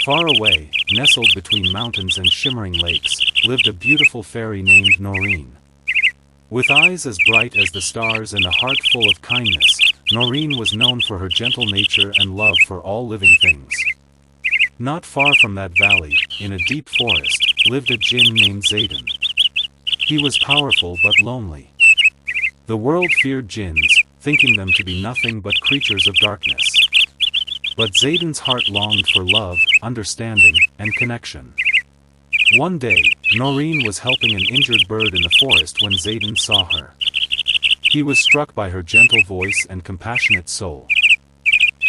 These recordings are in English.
Far away, nestled between mountains and shimmering lakes, lived a beautiful fairy named Noreen. With eyes as bright as the stars and a heart full of kindness, Noreen was known for her gentle nature and love for all living things. Not far from that valley, in a deep forest, lived a jinn named Zayden. He was powerful but lonely. The world feared jinns, thinking them to be nothing but creatures of darkness. But Zayden's heart longed for love, understanding, and connection. One day, Noreen was helping an injured bird in the forest when Zayden saw her. He was struck by her gentle voice and compassionate soul.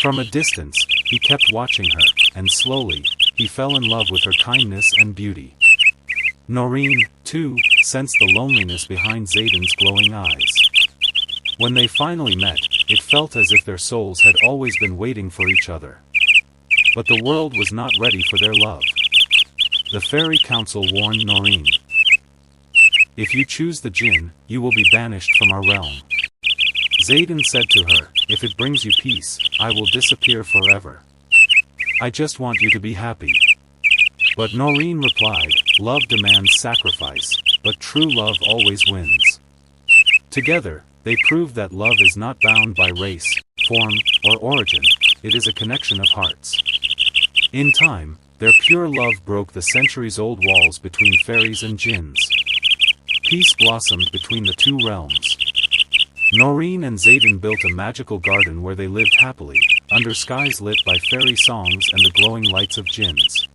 From a distance, he kept watching her, and slowly, he fell in love with her kindness and beauty. Noreen, too, sensed the loneliness behind Zayden's glowing eyes. When they finally met, it felt as if their souls had always been waiting for each other. But the world was not ready for their love. The Fairy Council warned Noreen. "If you choose the jinn, you will be banished from our realm." Zayden said to her, "If it brings you peace, I will disappear forever. I just want you to be happy." But Noreen replied, "Love demands sacrifice, but true love always wins." Together, they proved that love is not bound by race, form, or origin, it is a connection of hearts. In time, their pure love broke the centuries-old walls between fairies and jinns. Peace blossomed between the two realms. Noreen and Zayden built a magical garden where they lived happily, under skies lit by fairy songs and the glowing lights of jinns.